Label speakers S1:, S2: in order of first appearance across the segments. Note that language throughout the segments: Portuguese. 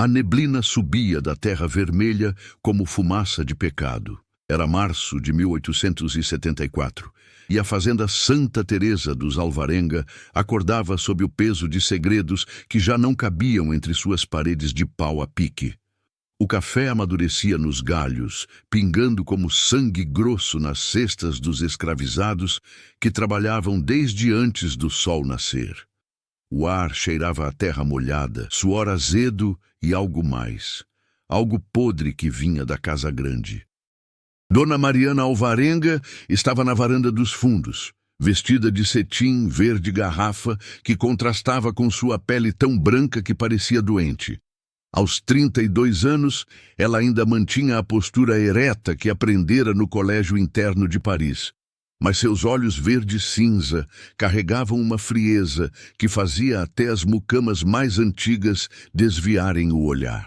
S1: A neblina subia da terra vermelha como fumaça de pecado. Era março de 1874, e a fazenda Santa Teresa dos Alvarenga acordava sob o peso de segredos que já não cabiam entre suas paredes de pau a pique. O café amadurecia nos galhos, pingando como sangue grosso nas cestas dos escravizados que trabalhavam desde antes do sol nascer. O ar cheirava a terra molhada, suor azedo e algo mais. Algo podre que vinha da casa grande. Dona Mariana Alvarenga estava na varanda dos fundos, vestida de cetim verde garrafa que contrastava com sua pele tão branca que parecia doente. Aos 32 anos, ela ainda mantinha a postura ereta que aprendera no colégio interno de Paris. Mas seus olhos verde-cinza carregavam uma frieza que fazia até as mucamas mais antigas desviarem o olhar.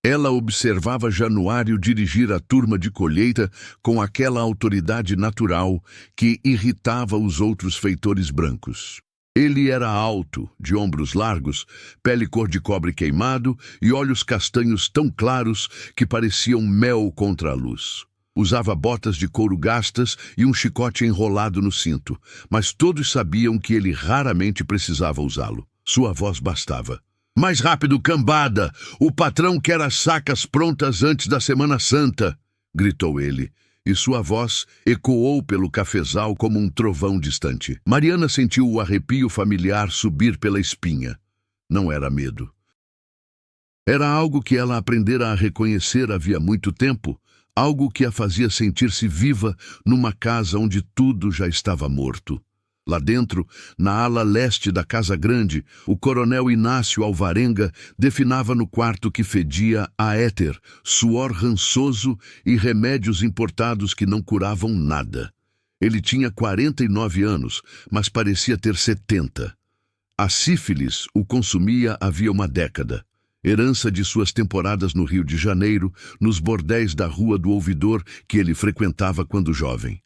S1: Ela observava Januário dirigir a turma de colheita com aquela autoridade natural que irritava os outros feitores brancos. Ele era alto, de ombros largos, pele cor de cobre queimado e olhos castanhos tão claros que pareciam mel contra a luz. Usava botas de couro gastas e um chicote enrolado no cinto, mas todos sabiam que ele raramente precisava usá-lo. Sua voz bastava. "Mais rápido, cambada! O patrão quer as sacas prontas antes da Semana Santa!" gritou ele, e sua voz ecoou pelo cafezal como um trovão distante. Mariana sentiu o arrepio familiar subir pela espinha. Não era medo. Era algo que ela aprendera a reconhecer havia muito tempo, algo que a fazia sentir-se viva numa casa onde tudo já estava morto. Lá dentro, na ala leste da Casa Grande, o coronel Inácio Alvarenga definava no quarto que fedia a éter, suor rançoso e remédios importados que não curavam nada. Ele tinha 49 anos, mas parecia ter 70. A sífilis o consumia havia uma década. Herança de suas temporadas no Rio de Janeiro, nos bordéis da Rua do Ouvidor que ele frequentava quando jovem.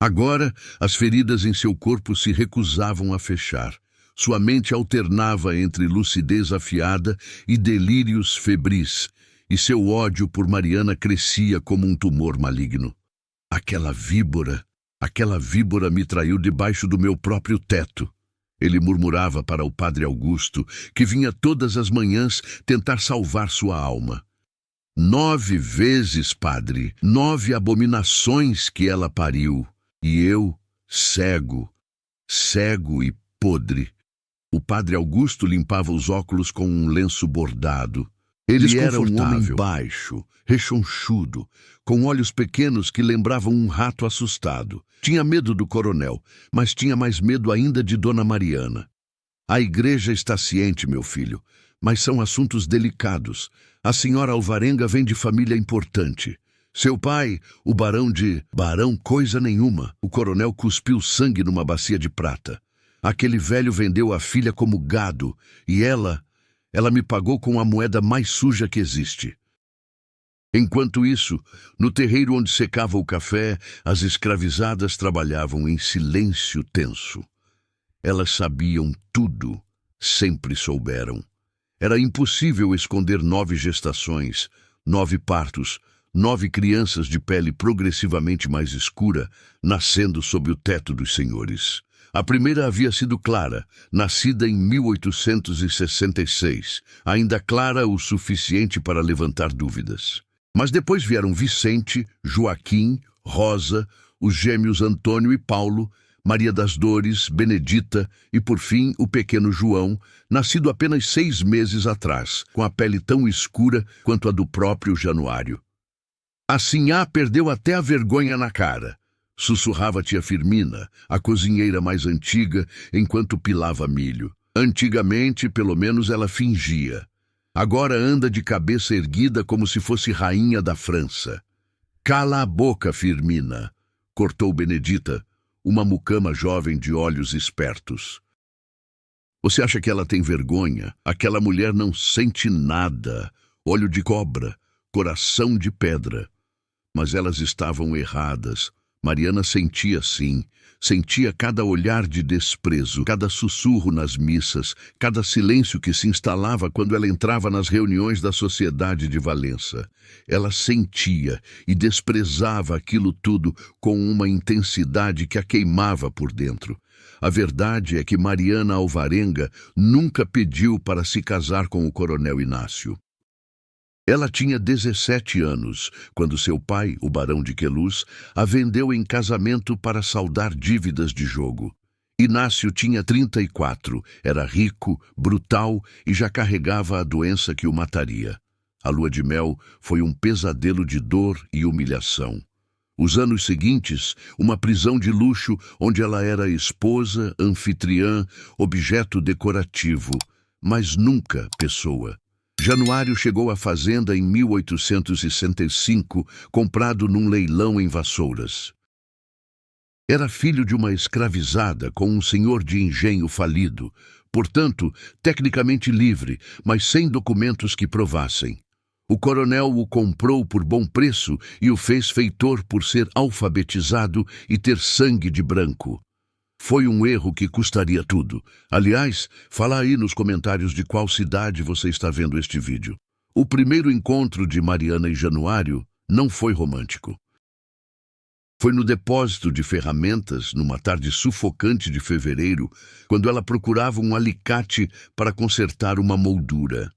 S1: Agora, as feridas em seu corpo se recusavam a fechar. Sua mente alternava entre lucidez afiada e delírios febris, e seu ódio por Mariana crescia como um tumor maligno. Aquela víbora me traiu debaixo do meu próprio teto. Ele murmurava para o padre Augusto, que vinha todas as manhãs tentar salvar sua alma. 9 vezes, padre, 9 abominações que ela pariu. E eu, cego e podre. O padre Augusto limpava os óculos com um lenço bordado. Ele era um homem baixo, rechonchudo, com olhos pequenos que lembravam um rato assustado. Tinha medo do coronel, mas tinha mais medo ainda de Dona Mariana. "A igreja está ciente, meu filho, mas são assuntos delicados. A senhora Alvarenga vem de família importante. Seu pai, o Barão coisa nenhuma." O coronel cuspiu sangue numa bacia de prata. "Aquele velho vendeu a filha como gado, e ela me pagou com a moeda mais suja que existe." Enquanto isso, no terreiro onde secava o café, as escravizadas trabalhavam em silêncio tenso. Elas sabiam tudo, sempre souberam. Era impossível esconder 9 gestações, 9 partos, 9 crianças de pele progressivamente mais escura, nascendo sob o teto dos senhores. A primeira havia sido Clara, nascida em 1866, ainda clara o suficiente para levantar dúvidas. Mas depois vieram Vicente, Joaquim, Rosa, os gêmeos Antônio e Paulo, Maria das Dores, Benedita e, por fim, o pequeno João, nascido apenas 6 meses atrás, com a pele tão escura quanto a do próprio Januário. "A sinhá perdeu até a vergonha na cara", sussurrava tia Firmina, a cozinheira mais antiga, enquanto pilava milho. Antigamente, pelo menos, ela fingia. Agora anda de cabeça erguida como se fosse rainha da França. "Cala a boca, Firmina", cortou Benedita, uma mucama jovem de olhos espertos. "Você acha que ela tem vergonha? Aquela mulher não sente nada. Olho de cobra, coração de pedra." Mas elas estavam erradas. Mariana sentia sim, sentia cada olhar de desprezo, cada sussurro nas missas, cada silêncio que se instalava quando ela entrava nas reuniões da Sociedade de Valença. Ela sentia e desprezava aquilo tudo com uma intensidade que a queimava por dentro. A verdade é que Mariana Alvarenga nunca pediu para se casar com o Coronel Inácio. Ela tinha 17 anos, quando seu pai, o Barão de Queluz, a vendeu em casamento para saldar dívidas de jogo. Inácio tinha 34, era rico, brutal e já carregava a doença que o mataria. A lua de mel foi um pesadelo de dor e humilhação. Os anos seguintes, uma prisão de luxo onde ela era esposa, anfitriã, objeto decorativo, mas nunca pessoa. Januário chegou à fazenda em 1865, comprado num leilão em Vassouras. Era filho de uma escravizada com um senhor de engenho falido, portanto, tecnicamente livre, mas sem documentos que provassem. O coronel o comprou por bom preço e o fez feitor por ser alfabetizado e ter sangue de branco. Foi um erro que custaria tudo. Aliás, fala aí nos comentários de qual cidade você está vendo este vídeo. O primeiro encontro de Mariana e Januário não foi romântico. Foi no depósito de ferramentas, numa tarde sufocante de fevereiro, quando ela procurava um alicate para consertar uma moldura.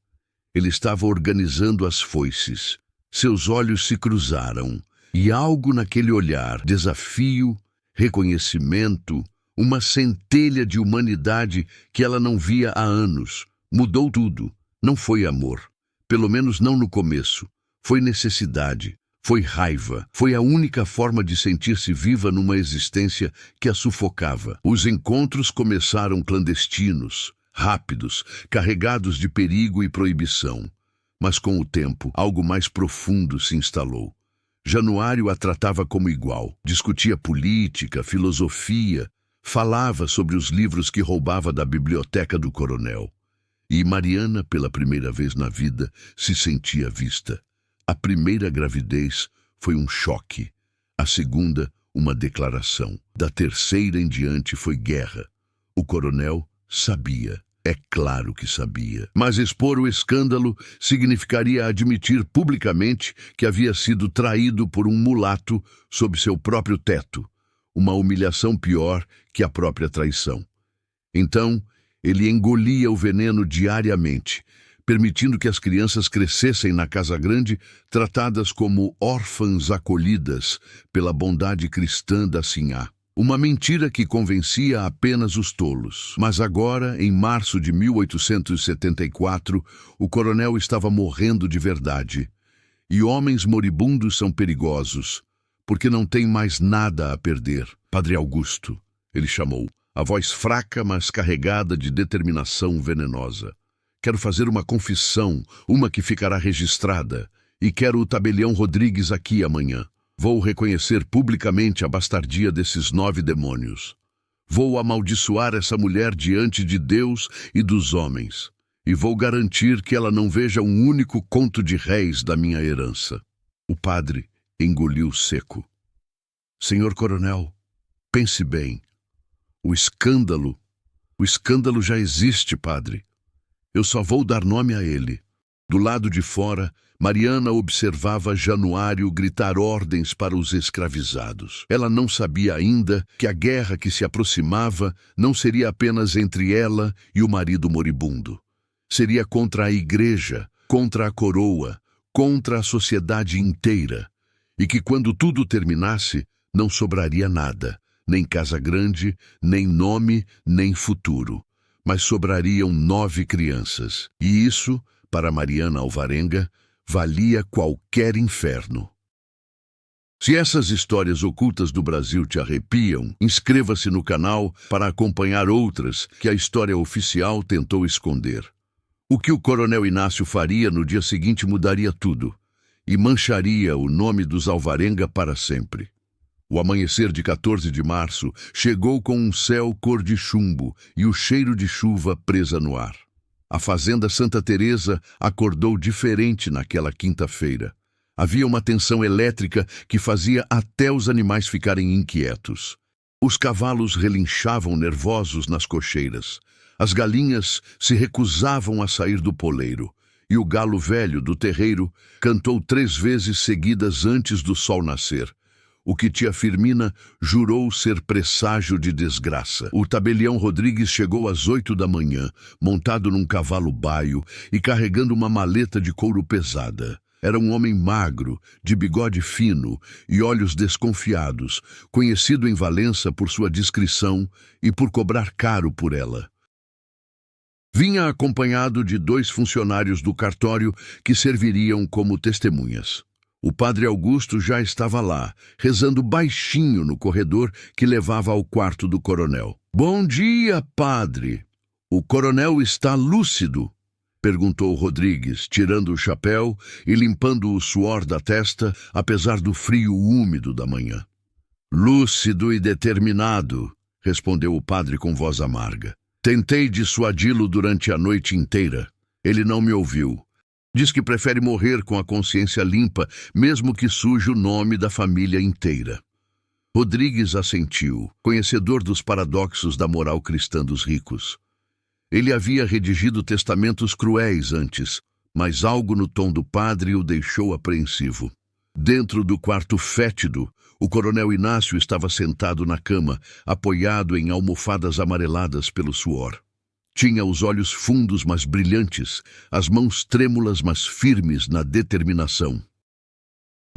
S1: Ele estava organizando as foices. Seus olhos se cruzaram, e algo naquele olhar, desafio, reconhecimento, uma centelha de humanidade que ela não via há anos. Mudou tudo. Não foi amor. Pelo menos não no começo. Foi necessidade. Foi raiva. Foi a única forma de sentir-se viva numa existência que a sufocava. Os encontros começaram clandestinos, rápidos, carregados de perigo e proibição. Mas com o tempo, algo mais profundo se instalou. Januário a tratava como igual. Discutia política, filosofia, falava sobre os livros que roubava da biblioteca do coronel. E Mariana, pela primeira vez na vida, se sentia vista. A primeira gravidez foi um choque. A segunda, uma declaração. Da terceira em diante foi guerra. O coronel sabia. É claro que sabia. Mas expor o escândalo significaria admitir publicamente que havia sido traído por um mulato sob seu próprio teto. Uma humilhação pior que a própria traição. Então, ele engolia o veneno diariamente, permitindo que as crianças crescessem na Casa Grande, tratadas como órfãs acolhidas pela bondade cristã da Sinhá. Uma mentira que convencia apenas os tolos. Mas agora, em março de 1874, o coronel estava morrendo de verdade. E homens moribundos são perigosos, porque não tem mais nada a perder. Padre Augusto, ele chamou, a voz fraca, mas carregada de determinação venenosa. Quero fazer uma confissão, uma que ficará registrada, e quero o tabelião Rodrigues aqui amanhã. Vou reconhecer publicamente a bastardia desses 9 demônios. Vou amaldiçoar essa mulher diante de Deus e dos homens, e vou garantir que ela não veja um único conto de réis da minha herança. O padre engoliu seco. Senhor coronel, pense bem. O escândalo já existe, padre. Eu só vou dar nome a ele. Do lado de fora, Mariana observava Januário gritar ordens para os escravizados. Ela não sabia ainda que a guerra que se aproximava não seria apenas entre ela e o marido moribundo. Seria contra a igreja, contra a coroa, contra a sociedade inteira. E que quando tudo terminasse, não sobraria nada, nem Casa Grande, nem nome, nem futuro. Mas sobrariam 9 crianças. E isso, para Mariana Alvarenga, valia qualquer inferno. Se essas histórias ocultas do Brasil te arrepiam, inscreva-se no canal para acompanhar outras que a história oficial tentou esconder. O que o coronel Inácio faria no dia seguinte mudaria tudo e mancharia o nome dos Alvarenga para sempre. O amanhecer de 14 de março chegou com um céu cor de chumbo e o cheiro de chuva presa no ar. A fazenda Santa Teresa acordou diferente naquela quinta-feira. Havia uma tensão elétrica que fazia até os animais ficarem inquietos. Os cavalos relinchavam nervosos nas cocheiras. As galinhas se recusavam a sair do poleiro. E o galo velho do terreiro cantou 3 vezes seguidas antes do sol nascer. O que tia Firmina jurou ser presságio de desgraça. O tabelião Rodrigues chegou às 8 da manhã, montado num cavalo baio e carregando uma maleta de couro pesada. Era um homem magro, de bigode fino e olhos desconfiados, conhecido em Valença por sua discrição e por cobrar caro por ela. Vinha acompanhado de 2 funcionários do cartório que serviriam como testemunhas. O padre Augusto já estava lá, rezando baixinho no corredor que levava ao quarto do coronel. "Bom dia, padre. O coronel está lúcido?" perguntou Rodrigues, tirando o chapéu e limpando o suor da testa, apesar do frio úmido da manhã. "Lúcido e determinado", respondeu o padre com voz amarga. "Tentei dissuadi-lo durante a noite inteira. Ele não me ouviu. Diz que prefere morrer com a consciência limpa, mesmo que suje o nome da família inteira." Rodrigues assentiu, conhecedor dos paradoxos da moral cristã dos ricos. Ele havia redigido testamentos cruéis antes, mas algo no tom do padre o deixou apreensivo. Dentro do quarto fétido, o coronel Inácio estava sentado na cama, apoiado em almofadas amareladas pelo suor. Tinha os olhos fundos, mas brilhantes, as mãos trêmulas, mas firmes na determinação.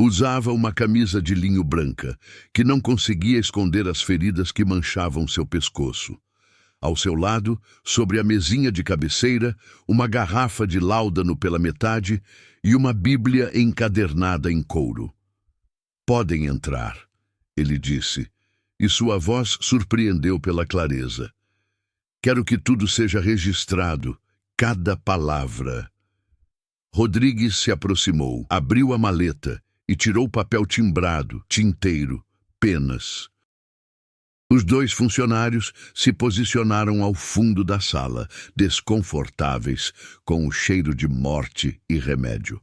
S1: Usava uma camisa de linho branca, que não conseguia esconder as feridas que manchavam seu pescoço. Ao seu lado, sobre a mesinha de cabeceira, uma garrafa de láudano pela metade e uma Bíblia encadernada em couro. "Podem entrar", ele disse, e sua voz surpreendeu pela clareza. "Quero que tudo seja registrado, cada palavra." Rodrigues se aproximou, abriu a maleta e tirou papel timbrado, tinteiro, penas. Os 2 funcionários se posicionaram ao fundo da sala, desconfortáveis, com o cheiro de morte e remédio.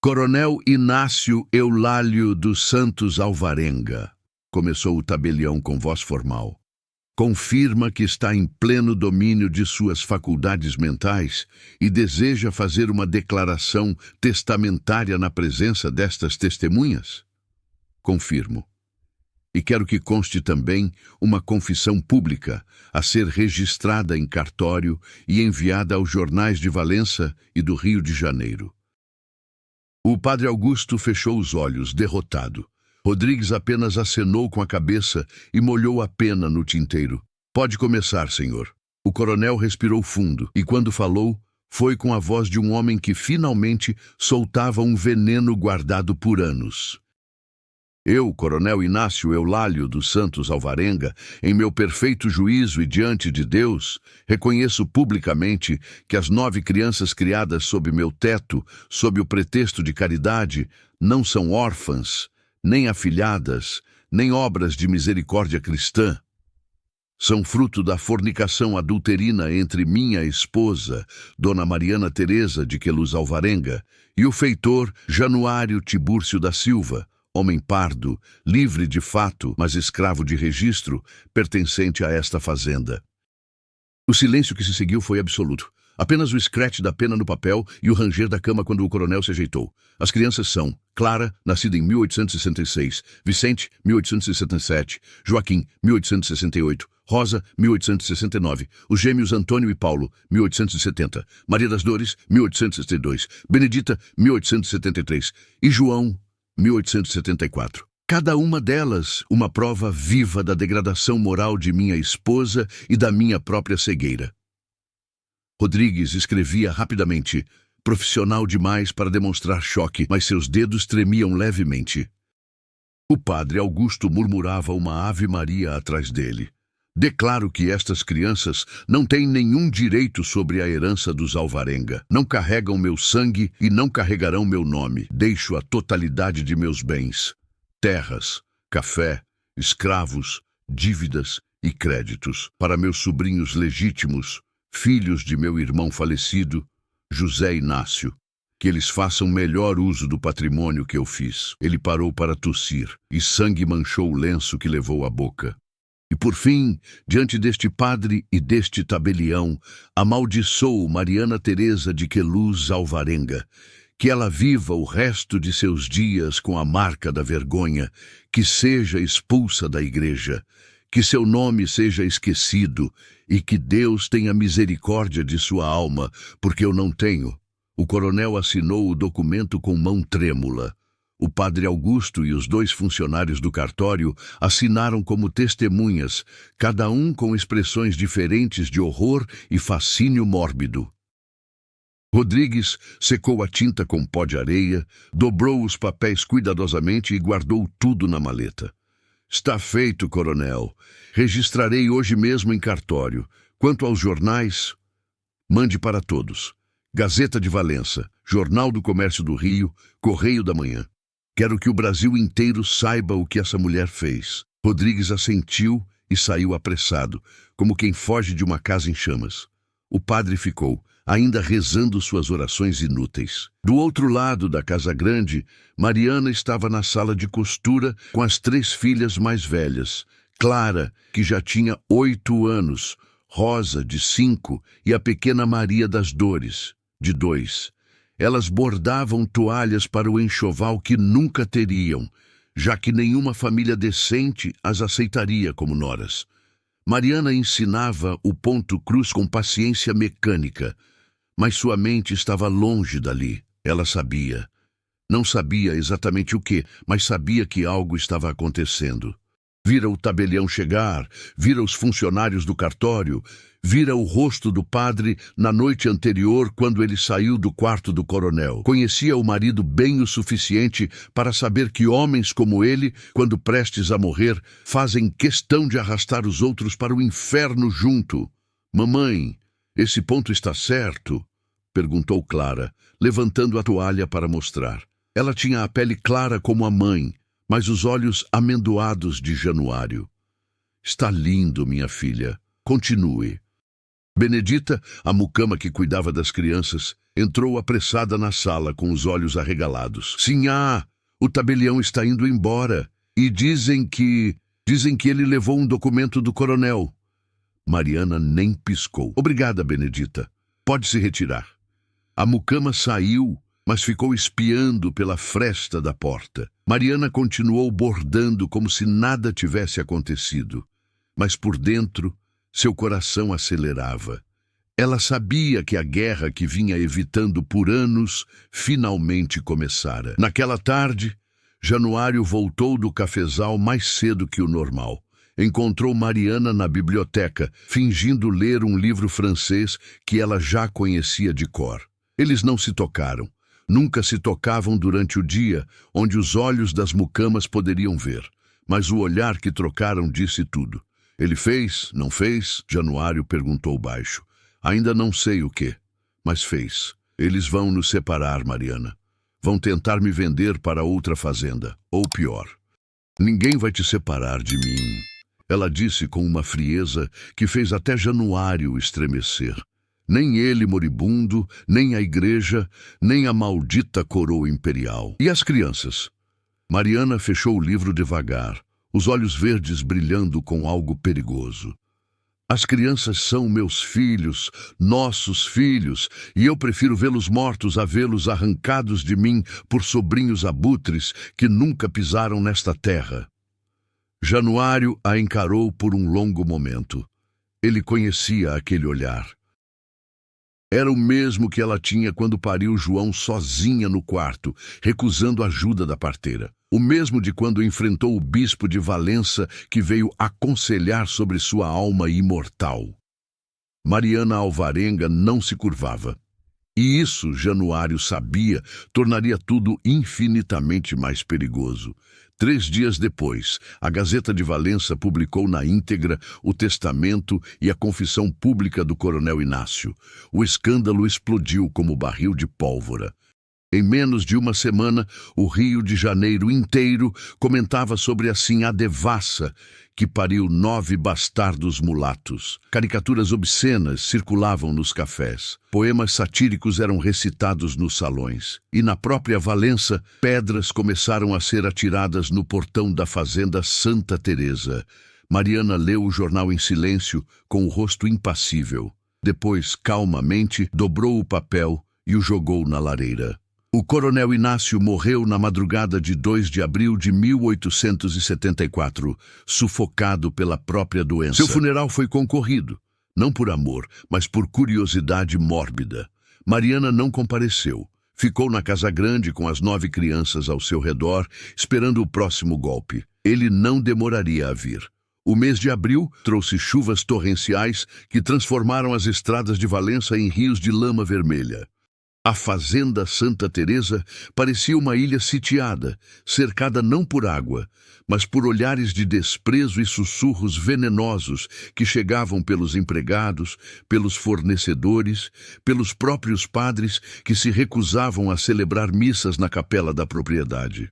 S1: "Coronel Inácio Eulálio dos Santos Alvarenga", começou o tabelião com voz formal. "Confirma que está em pleno domínio de suas faculdades mentais e deseja fazer uma declaração testamentária na presença destas testemunhas?" "Confirmo. E quero que conste também uma confissão pública, a ser registrada em cartório e enviada aos jornais de Valença e do Rio de Janeiro." O padre Augusto fechou os olhos, derrotado. Rodrigues apenas acenou com a cabeça e molhou a pena no tinteiro. "Pode começar, senhor." O coronel respirou fundo e, quando falou, foi com a voz de um homem que finalmente soltava um veneno guardado por anos. "Eu, coronel Inácio Eulálio dos Santos Alvarenga, em meu perfeito juízo e diante de Deus, reconheço publicamente que as 9 crianças criadas sob meu teto, sob o pretexto de caridade, não são órfãs, nem afilhadas, nem obras de misericórdia cristã. São fruto da fornicação adulterina entre minha esposa, Dona Mariana Teresa de Queluz Alvarenga, e o feitor Januário Tibúrcio da Silva, homem pardo, livre de fato, mas escravo de registro, pertencente a esta fazenda." O silêncio que se seguiu foi absoluto. Apenas o scratch da pena no papel e o ranger da cama quando o coronel se ajeitou. As crianças são Clara, nascida em 1866, Vicente, 1867, Joaquim, 1868, Rosa, 1869, os gêmeos Antônio e Paulo, 1870, Maria das Dores, 1862, Benedita, 1873 e João, 1874. Cada uma delas uma prova viva da degradação moral de minha esposa e da minha própria cegueira. Rodrigues escrevia rapidamente, profissional demais para demonstrar choque, mas seus dedos tremiam levemente. O padre Augusto murmurava uma ave-maria atrás dele. "Declaro que estas crianças não têm nenhum direito sobre a herança dos Alvarenga. Não carregam meu sangue e não carregarão meu nome. Deixo a totalidade de meus bens, terras, café, escravos, dívidas e créditos para meus sobrinhos legítimos, filhos de meu irmão falecido, José Inácio, Que eles façam melhor uso do patrimônio que eu fiz. Ele parou para tossir, e sangue manchou o lenço que levou à boca. E por fim, diante deste padre e deste tabelião, amaldiçoou Mariana Teresa de Queluz Alvarenga, que ela viva o resto de seus dias com a marca da vergonha, que seja expulsa da igreja, que seu nome seja esquecido e que Deus tenha misericórdia de sua alma, porque eu não tenho. O coronel assinou o documento com mão trêmula. O padre Augusto e os 2 funcionários do cartório assinaram como testemunhas, cada um com expressões diferentes de horror e fascínio mórbido. Rodrigues secou a tinta com pó de areia, dobrou os papéis cuidadosamente e guardou tudo na maleta. Está feito, coronel. Registrarei hoje mesmo em cartório. Quanto aos jornais, mande para todos. Gazeta de Valença, Jornal do Comércio do Rio, Correio da Manhã. Quero que o Brasil inteiro saiba o que essa mulher fez. Rodrigues assentiu e saiu apressado, como quem foge de uma casa em chamas. O padre ficou, ainda rezando suas orações inúteis. Do outro lado da casa grande, Mariana estava na sala de costura com as 3 filhas mais velhas. Clara, que já tinha 8 anos, Rosa, de 5, e a pequena Maria das Dores, de 2. Elas bordavam toalhas para o enxoval que nunca teriam, já que nenhuma família decente as aceitaria como noras. Mariana ensinava o ponto cruz com paciência mecânica, mas sua mente estava longe dali. Ela sabia. Não sabia exatamente o que, mas sabia que algo estava acontecendo. Vira o tabelião chegar, vira os funcionários do cartório, vira o rosto do padre na noite anterior quando ele saiu do quarto do coronel. Conhecia o marido bem o suficiente para saber que homens como ele, quando prestes a morrer, fazem questão de arrastar os outros para o inferno junto. Mamãe, esse ponto está certo? Perguntou Clara, levantando a toalha para mostrar. Ela tinha a pele clara como a mãe, mas os olhos amendoados de Januário. Está lindo, minha filha. Continue. Benedita, a mucama que cuidava das crianças, entrou apressada na sala com os olhos arregalados. Sinhá, o tabelião está indo embora. E dizem que ele levou um documento do coronel. Mariana nem piscou. Obrigada, Benedita. Pode se retirar. A mucama saiu, mas ficou espiando pela fresta da porta. Mariana continuou bordando como se nada tivesse acontecido. Mas por dentro, seu coração acelerava. Ela sabia que a guerra que vinha evitando por anos finalmente começara. Naquela tarde, Januário voltou do cafezal mais cedo que o normal. Encontrou Mariana na biblioteca, fingindo ler um livro francês que ela já conhecia de cor. Eles não se tocaram. Nunca se tocavam durante o dia, onde os olhos das mucamas poderiam ver. Mas o olhar que trocaram disse tudo. Ele fez? Não fez? Januário perguntou baixo. Ainda não sei o quê, mas fez. Eles vão nos separar, Mariana. Vão tentar me vender para outra fazenda, ou pior. Ninguém vai te separar de mim. Ela disse com uma frieza que fez até Januário estremecer. Nem ele moribundo, nem a igreja, nem a maldita coroa imperial. E as crianças? Mariana fechou o livro devagar, os olhos verdes brilhando com algo perigoso. As crianças são meus filhos, nossos filhos, e eu prefiro vê-los mortos a vê-los arrancados de mim por sobrinhos abutres que nunca pisaram nesta terra. Januário a encarou por um longo momento. Ele conhecia aquele olhar. Era o mesmo que ela tinha quando pariu João sozinha no quarto, recusando ajuda da parteira. O mesmo de quando enfrentou o bispo de Valença que veio aconselhar sobre sua alma imortal. Mariana Alvarenga não se curvava. E isso, Januário sabia, tornaria tudo infinitamente mais perigoso. 3 dias depois, a Gazeta de Valença publicou na íntegra o testamento e a confissão pública do coronel Inácio. O escândalo explodiu como barril de pólvora. Em menos de uma semana, o Rio de Janeiro inteiro comentava sobre a sinhá devassa, que pariu 9 bastardos mulatos. Caricaturas obscenas circulavam nos cafés. Poemas satíricos eram recitados nos salões. E na própria Valença, pedras começaram a ser atiradas no portão da fazenda Santa Teresa. Mariana leu o jornal em silêncio, com o rosto impassível. Depois, calmamente, dobrou o papel e o jogou na lareira. O coronel Inácio morreu na madrugada de 2 de abril de 1874, sufocado pela própria doença. Seu funeral foi concorrido, não por amor, mas por curiosidade mórbida. Mariana não compareceu. Ficou na Casa Grande com as 9 crianças ao seu redor, esperando o próximo golpe. Ele não demoraria a vir. O mês de abril trouxe chuvas torrenciais que transformaram as estradas de Valença em rios de lama vermelha. A fazenda Santa Teresa parecia uma ilha sitiada, cercada não por água, mas por olhares de desprezo e sussurros venenosos que chegavam pelos empregados, pelos fornecedores, pelos próprios padres que se recusavam a celebrar missas na capela da propriedade.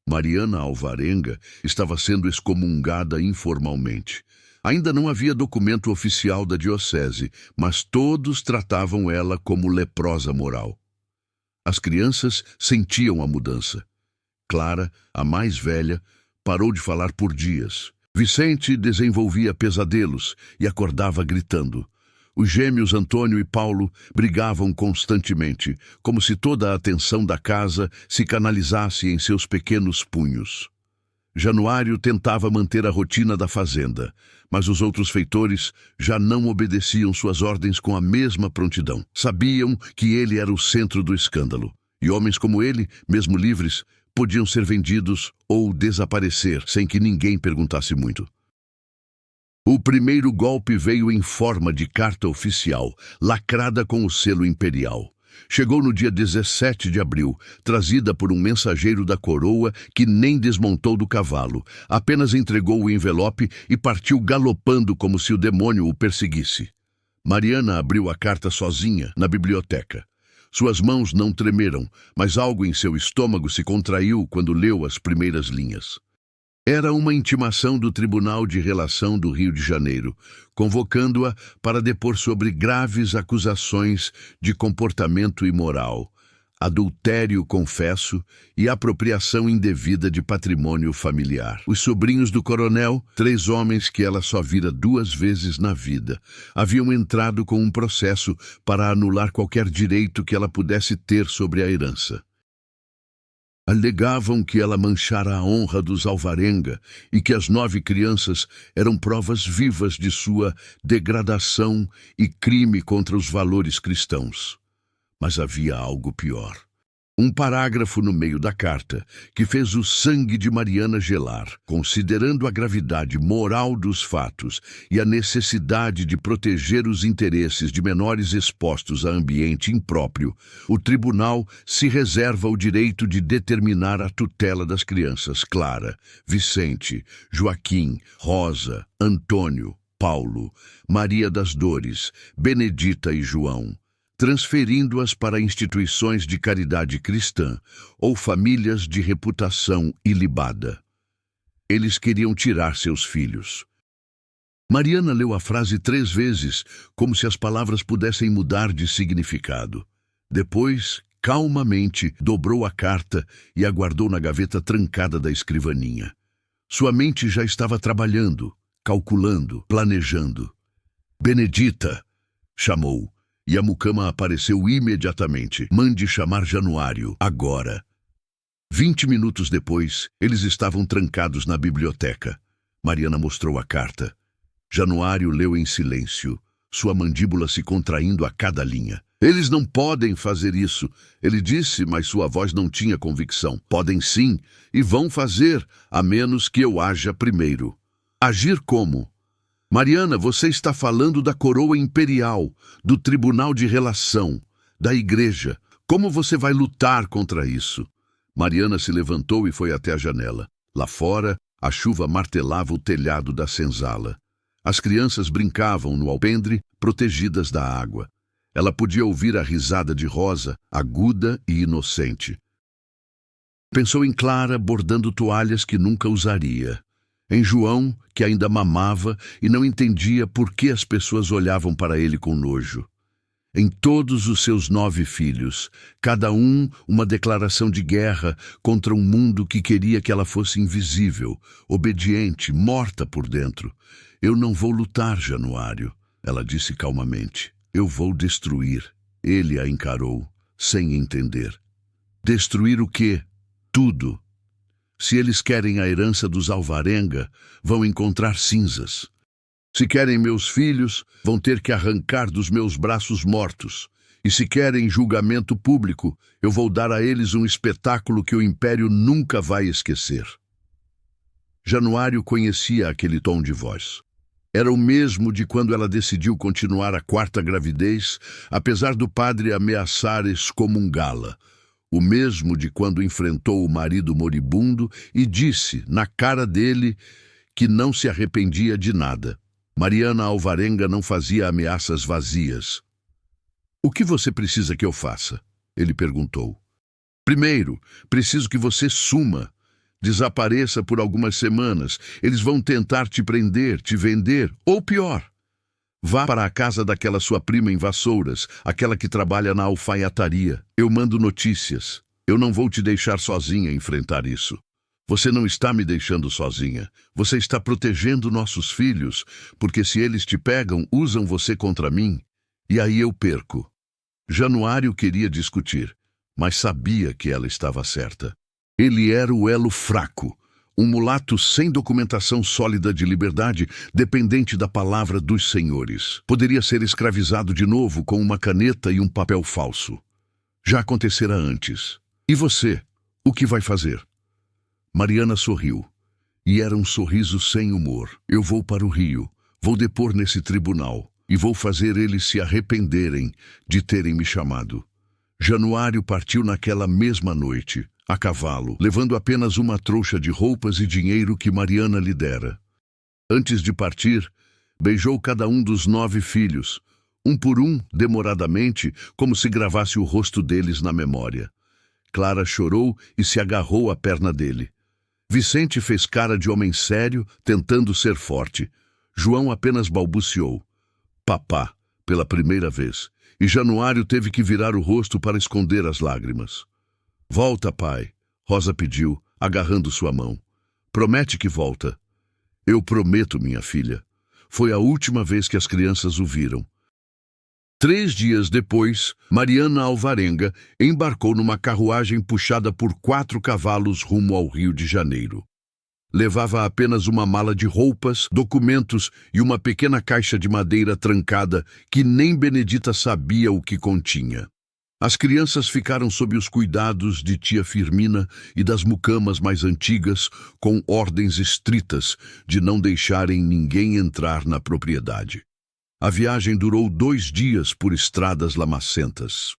S1: Mariana Alvarenga estava sendo excomungada informalmente. Ainda não havia documento oficial da diocese, mas todos tratavam ela como leprosa moral. As crianças sentiam a mudança. Clara, a mais velha, parou de falar por dias. Vicente desenvolvia pesadelos e acordava gritando. Os gêmeos Antônio e Paulo brigavam constantemente, como se toda a atenção da casa se canalizasse em seus pequenos punhos. Januário tentava manter a rotina da fazenda, mas os outros feitores já não obedeciam suas ordens com a mesma prontidão. Sabiam que ele era o centro do escândalo, e homens como ele, mesmo livres, podiam ser vendidos ou desaparecer sem que ninguém perguntasse muito. O primeiro golpe veio em forma de carta oficial, lacrada com o selo imperial. Chegou no dia 17 de abril, trazida por um mensageiro da coroa que nem desmontou do cavalo, apenas entregou o envelope e partiu galopando como se o demônio o perseguisse. Mariana abriu a carta sozinha, na biblioteca. Suas mãos não tremeram, mas algo em seu estômago se contraiu quando leu as primeiras linhas. Era uma intimação do Tribunal de Relação do Rio de Janeiro, convocando-a para depor sobre graves acusações de comportamento imoral, adultério confesso e apropriação indevida de patrimônio familiar. Os sobrinhos do coronel, 3 homens que ela só vira 2 vezes na vida, haviam entrado com um processo para anular qualquer direito que ela pudesse ter sobre a herança. Alegavam que ela manchara a honra dos Alvarenga e que as 9 crianças eram provas vivas de sua degradação e crime contra os valores cristãos. Mas havia algo pior. Um parágrafo no meio da carta que fez o sangue de Mariana gelar. Considerando a gravidade moral dos fatos e a necessidade de proteger os interesses de menores expostos a ambiente impróprio, o tribunal se reserva o direito de determinar a tutela das crianças Clara, Vicente, Joaquim, Rosa, Antônio, Paulo, Maria das Dores, Benedita e João, transferindo-as para instituições de caridade cristã ou famílias de reputação ilibada. Eles queriam tirar seus filhos. Mariana leu a frase 3 vezes, como se as palavras pudessem mudar de significado. Depois, calmamente, dobrou a carta e a guardou na gaveta trancada da escrivaninha. Sua mente já estava trabalhando, calculando, planejando. Benedita! Chamou. E a mucama apareceu imediatamente. Mande chamar Januário, agora. 20 minutos depois, eles estavam trancados na biblioteca. Mariana mostrou a carta. Januário leu em silêncio, sua mandíbula se contraindo a cada linha. Eles não podem fazer isso, ele disse, mas sua voz não tinha convicção. Podem sim, e vão fazer, a menos que eu haja primeiro. Agir como? Mariana, você está falando da coroa imperial, do Tribunal de Relação, da Igreja. Como você vai lutar contra isso? Mariana se levantou e foi até a janela. Lá fora, a chuva martelava o telhado da senzala. As crianças brincavam no alpendre, protegidas da água. Ela podia ouvir a risada de Rosa, aguda e inocente. Pensou em Clara bordando toalhas que nunca usaria. Em João, que ainda mamava e não entendia por que as pessoas olhavam para ele com nojo. Em todos os seus 9 filhos, cada um uma declaração de guerra contra um mundo que queria que ela fosse invisível, obediente, morta por dentro. Eu não vou lutar, Januário, ela disse calmamente. Eu vou destruir. Ele a encarou, sem entender. Destruir o quê? Tudo. Se eles querem a herança dos Alvarenga, vão encontrar cinzas. Se querem meus filhos, vão ter que arrancar dos meus braços mortos. E se querem julgamento público, eu vou dar a eles um espetáculo que o Império nunca vai esquecer. Januário conhecia aquele tom de voz. Era o mesmo de quando ela decidiu continuar a 4ª gravidez, apesar do padre ameaçar excomungá-la. O mesmo de quando enfrentou o marido moribundo e disse, na cara dele, que não se arrependia de nada. Mariana Alvarenga não fazia ameaças vazias. "O que você precisa que eu faça?" ele perguntou. "Primeiro, preciso que você suma. Desapareça por algumas semanas. Eles vão tentar te prender, te vender, ou pior. Vá para a casa daquela sua prima em Vassouras, aquela que trabalha na alfaiataria. Eu mando notícias. Eu não vou te deixar sozinha enfrentar isso. Você não está me deixando sozinha. Você está protegendo nossos filhos, porque se eles te pegam, usam você contra mim. E aí eu perco." Januário queria discutir, mas sabia que ela estava certa. Ele era o elo fraco, um mulato sem documentação sólida de liberdade, dependente da palavra dos senhores. Poderia ser escravizado de novo com uma caneta e um papel falso. Já acontecera antes. E você? O que vai fazer? Mariana sorriu. E era um sorriso sem humor. Eu vou para o Rio. Vou depor nesse tribunal. E vou fazer eles se arrependerem de terem me chamado. Januário partiu naquela mesma noite, a cavalo, levando apenas uma trouxa de roupas e dinheiro que Mariana lhe dera. Antes de partir, beijou cada um dos 9 filhos, um por um, demoradamente, como se gravasse o rosto deles na memória. Clara chorou e se agarrou à perna dele. Vicente fez cara de homem sério, tentando ser forte. João apenas balbuciou. "Papá", pela primeira vez, e Januário teve que virar o rosto para esconder as lágrimas. "Volta, pai", Rosa pediu, agarrando sua mão. "Promete que volta." "Eu prometo, minha filha." Foi a última vez que as crianças o viram. 3 dias depois, Mariana Alvarenga embarcou numa carruagem puxada por 4 cavalos rumo ao Rio de Janeiro. Levava apenas uma mala de roupas, documentos e uma pequena caixa de madeira trancada que nem Benedita sabia o que continha. As crianças ficaram sob os cuidados de tia Firmina e das mucamas mais antigas, com ordens estritas de não deixarem ninguém entrar na propriedade. A viagem durou 2 dias por estradas lamacentas.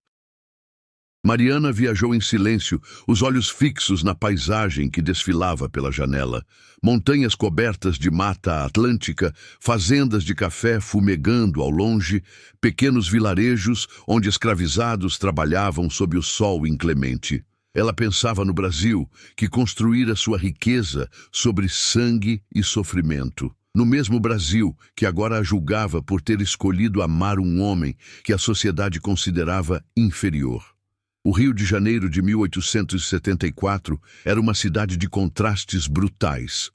S1: Mariana viajou em silêncio, os olhos fixos na paisagem que desfilava pela janela. Montanhas cobertas de mata atlântica, fazendas de café fumegando ao longe, pequenos vilarejos onde escravizados trabalhavam sob o sol inclemente. Ela pensava no Brasil, que construíra sua riqueza sobre sangue e sofrimento. No mesmo Brasil, que agora a julgava por ter escolhido amar um homem que a sociedade considerava inferior. O Rio de Janeiro de 1874 era uma cidade de contrastes brutais.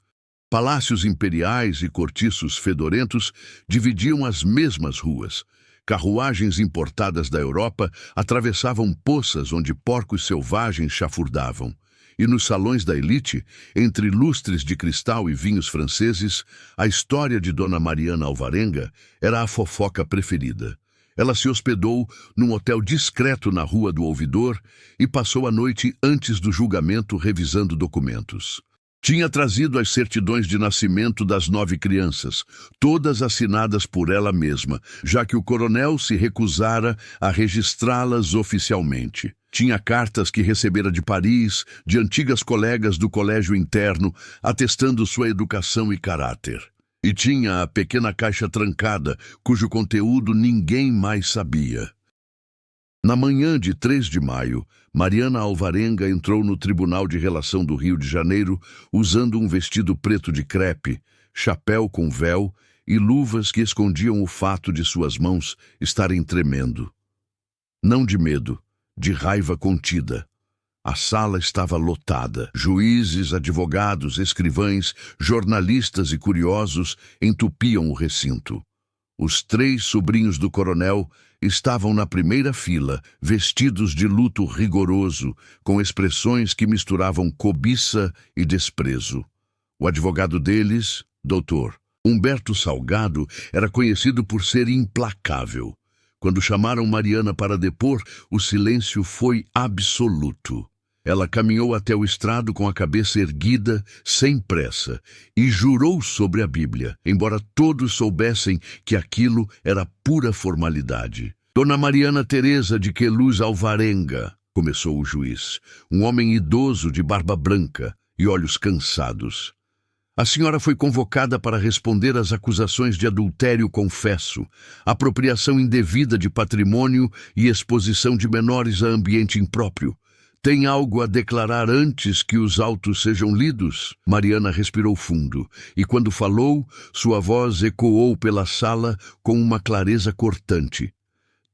S1: Palácios imperiais e cortiços fedorentos dividiam as mesmas ruas. Carruagens importadas da Europa atravessavam poças onde porcos selvagens chafurdavam. E nos salões da elite, entre lustres de cristal e vinhos franceses, a história de Dona Mariana Alvarenga era a fofoca preferida. Ela se hospedou num hotel discreto na Rua do Ouvidor e passou a noite antes do julgamento revisando documentos. Tinha trazido as certidões de nascimento das 9 crianças, todas assinadas por ela mesma, já que o coronel se recusara a registrá-las oficialmente. Tinha cartas que recebera de Paris, de antigas colegas do colégio interno, atestando sua educação e caráter. E tinha a pequena caixa trancada, cujo conteúdo ninguém mais sabia. Na manhã de 3 de maio, Mariana Alvarenga entrou no Tribunal de Relação do Rio de Janeiro usando um vestido preto de crepe, chapéu com véu e luvas que escondiam o fato de suas mãos estarem tremendo. Não de medo, de raiva contida. A sala estava lotada. Juízes, advogados, escrivães, jornalistas e curiosos entupiam o recinto. Os 3 sobrinhos do coronel estavam na primeira fila, vestidos de luto rigoroso, com expressões que misturavam cobiça e desprezo. O advogado deles, Dr. Humberto Salgado, era conhecido por ser implacável. Quando chamaram Mariana para depor, o silêncio foi absoluto. Ela caminhou até o estrado com a cabeça erguida, sem pressa, e jurou sobre a Bíblia, embora todos soubessem que aquilo era pura formalidade. Dona Mariana Teresa de Queluz Alvarenga, começou o juiz, um homem idoso de barba branca e olhos cansados. A senhora foi convocada para responder às acusações de adultério confesso, apropriação indevida de patrimônio e exposição de menores a ambiente impróprio. Tem algo a declarar antes que os autos sejam lidos? Mariana respirou fundo, e quando falou, sua voz ecoou pela sala com uma clareza cortante.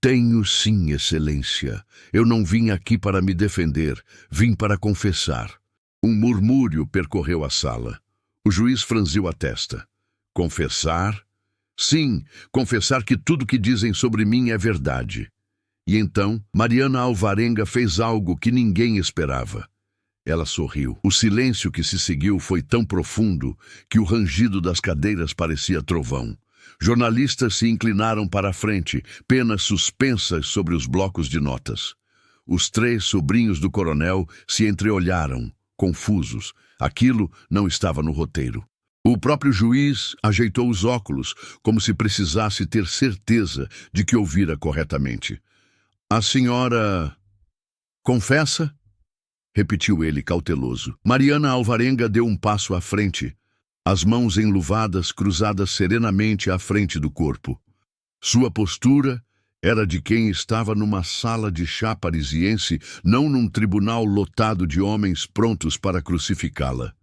S1: Tenho sim, excelência. Eu não vim aqui para me defender, vim para confessar. Um murmúrio percorreu a sala. O juiz franziu a testa. Confessar? Sim, confessar que tudo que dizem sobre mim é verdade. E então, Mariana Alvarenga fez algo que ninguém esperava. Ela sorriu. O silêncio que se seguiu foi tão profundo que o rangido das cadeiras parecia trovão. Jornalistas se inclinaram para a frente, penas suspensas sobre os blocos de notas. Os 3 sobrinhos do coronel se entreolharam, confusos. Aquilo não estava no roteiro. O próprio juiz ajeitou os óculos, como se precisasse ter certeza de que ouvira corretamente. A senhora confessa? Repetiu ele cauteloso. Mariana Alvarenga deu um passo à frente, as mãos enluvadas cruzadas serenamente à frente do corpo. Sua postura era de quem estava numa sala de chá parisiense, não num tribunal lotado de homens prontos para crucificá-la.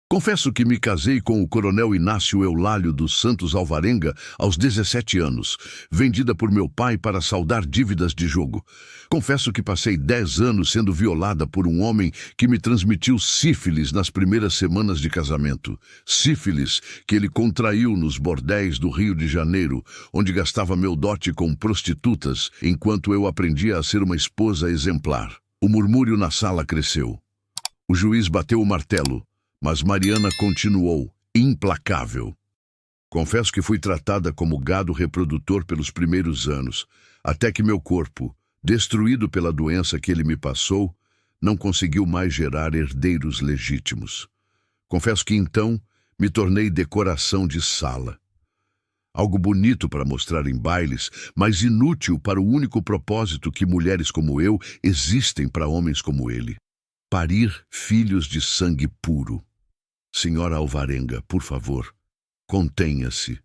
S1: Confesso que me casei com o coronel Inácio Eulálio dos Santos Alvarenga aos 17 anos, vendida por meu pai para saldar dívidas de jogo. Confesso que passei 10 anos sendo violada por um homem que me transmitiu sífilis nas primeiras semanas de casamento. Sífilis que ele contraiu nos bordéis do Rio de Janeiro, onde gastava meu dote com prostitutas, enquanto eu aprendia a ser uma esposa exemplar. O murmúrio na sala cresceu. O juiz bateu o martelo. Mas Mariana continuou, implacável. Confesso que fui tratada como gado reprodutor pelos primeiros anos, até que meu corpo, destruído pela doença que ele me passou, não conseguiu mais gerar herdeiros legítimos. Confesso que então me tornei decoração de sala. Algo bonito para mostrar em bailes, mas inútil para o único propósito que mulheres como eu existem para homens como ele. Parir filhos de sangue puro. Senhora Alvarenga, por favor, contenha-se.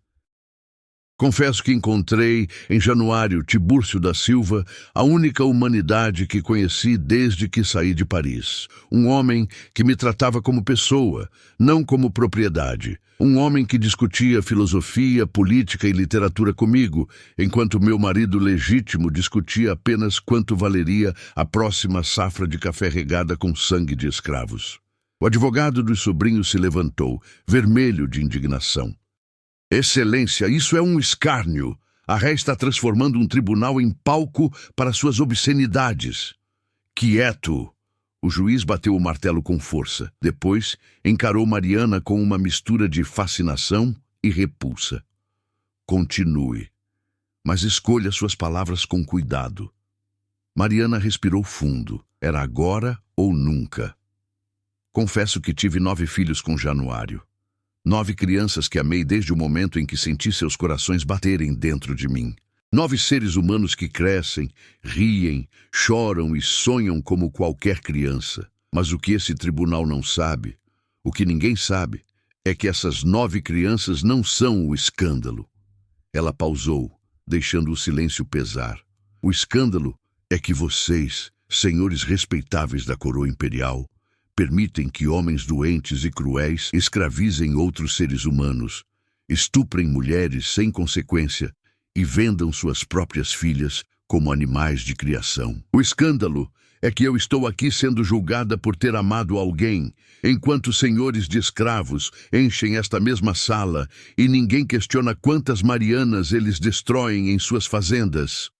S1: Confesso que encontrei, em Januário Tibúrcio da Silva, a única humanidade que conheci desde que saí de Paris. Um homem que me tratava como pessoa, não como propriedade. Um homem que discutia filosofia, política e literatura comigo, enquanto meu marido legítimo discutia apenas quanto valeria a próxima safra de café regada com sangue de escravos. O advogado dos sobrinhos se levantou, vermelho de indignação. Excelência, isso é um escárnio. A ré está transformando um tribunal em palco para suas obscenidades. Quieto! O juiz bateu o martelo com força. Depois, encarou Mariana com uma mistura de fascinação e repulsa. Continue, mas escolha suas palavras com cuidado. Mariana respirou fundo. Era agora ou nunca. Confesso que tive 9 filhos com Januário. 9 crianças que amei desde o momento em que senti seus corações baterem dentro de mim. 9 seres humanos que crescem, riem, choram e sonham como qualquer criança. Mas o que esse tribunal não sabe, o que ninguém sabe, é que essas 9 crianças não são o escândalo. Ela pausou, deixando o silêncio pesar. O escândalo é que vocês, senhores respeitáveis da coroa imperial, permitem que homens doentes e cruéis escravizem outros seres humanos, estuprem mulheres sem consequência e vendam suas próprias filhas como animais de criação. O escândalo é que eu estou aqui sendo julgada por ter amado alguém, enquanto senhores de escravos enchem esta mesma sala e ninguém questiona quantas Marianas eles destroem em suas fazendas.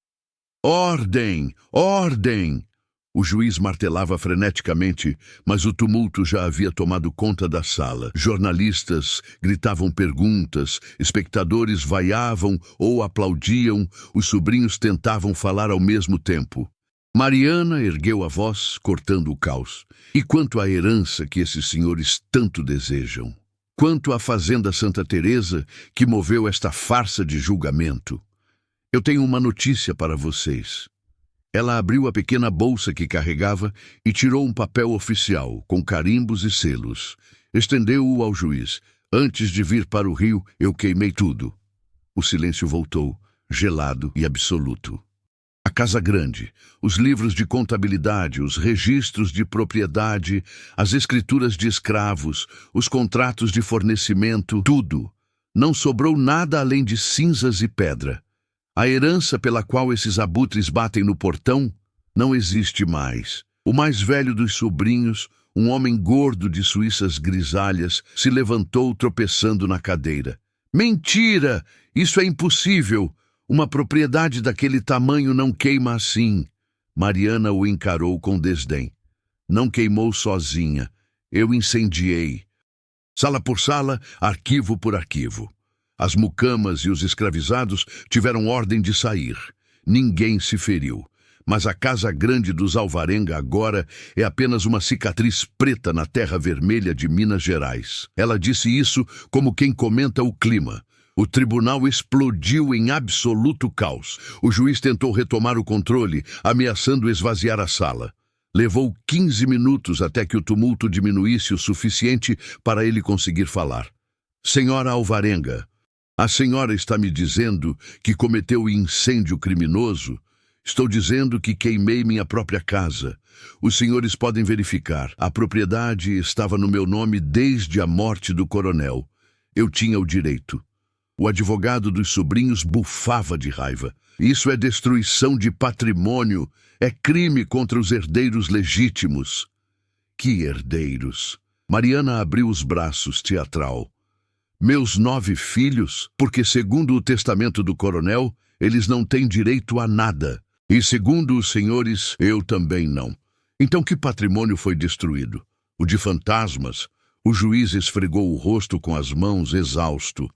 S1: Ordem! Ordem! O juiz martelava freneticamente, mas o tumulto já havia tomado conta da sala. Jornalistas gritavam perguntas, espectadores vaiavam ou aplaudiam, os sobrinhos tentavam falar ao mesmo tempo. Mariana ergueu a voz, cortando o caos. E quanto à herança que esses senhores tanto desejam? Quanto à fazenda Santa Teresa, que moveu esta farsa de julgamento? Eu tenho uma notícia para vocês. Ela abriu a pequena bolsa que carregava e tirou um papel oficial, com carimbos e selos. Estendeu-o ao juiz. Antes de vir para o rio, eu queimei tudo. O silêncio voltou, gelado e absoluto. A casa grande, os livros de contabilidade, os registros de propriedade, as escrituras de escravos, os contratos de fornecimento, tudo. Não sobrou nada além de cinzas e pedra. A herança pela qual esses abutres batem no portão não existe mais. O mais velho dos sobrinhos, um homem gordo de suíças grisalhas, se levantou tropeçando na cadeira. Mentira! Isso é impossível! Uma propriedade daquele tamanho não queima assim. Mariana o encarou com desdém. Não queimou sozinha. Eu incendiei. Sala por sala, arquivo por arquivo. As mucamas e os escravizados tiveram ordem de sair. Ninguém se feriu. Mas a casa grande dos Alvarenga agora é apenas uma cicatriz preta na terra vermelha de Minas Gerais. Ela disse isso como quem comenta o clima. O tribunal explodiu em absoluto caos. O juiz tentou retomar o controle, ameaçando esvaziar a sala. Levou 15 minutos até que o tumulto diminuísse o suficiente para ele conseguir falar. Senhora Alvarenga, a senhora está me dizendo que cometeu incêndio criminoso? Estou dizendo que queimei minha própria casa. Os senhores podem verificar. A propriedade estava no meu nome desde a morte do coronel. Eu tinha o direito. O advogado dos sobrinhos bufava de raiva. Isso é destruição de patrimônio. É crime contra os herdeiros legítimos. Que herdeiros? Mariana abriu os braços, teatral. Meus 9 filhos, porque segundo o testamento do coronel, eles não têm direito a nada. E segundo os senhores, eu também não. Então que patrimônio foi destruído? O de fantasmas? O juiz esfregou o rosto com as mãos, exausto.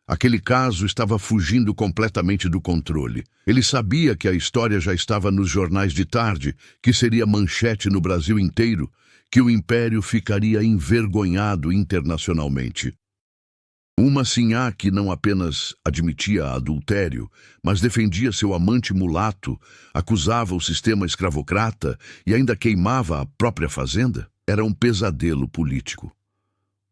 S1: Aquele caso estava fugindo completamente do controle. Ele sabia que a história já estava nos jornais de tarde, que seria manchete no Brasil inteiro, que o império ficaria envergonhado internacionalmente. Uma sinhá que não apenas admitia adultério, mas defendia seu amante mulato, acusava o sistema escravocrata e ainda queimava a própria fazenda, era um pesadelo político.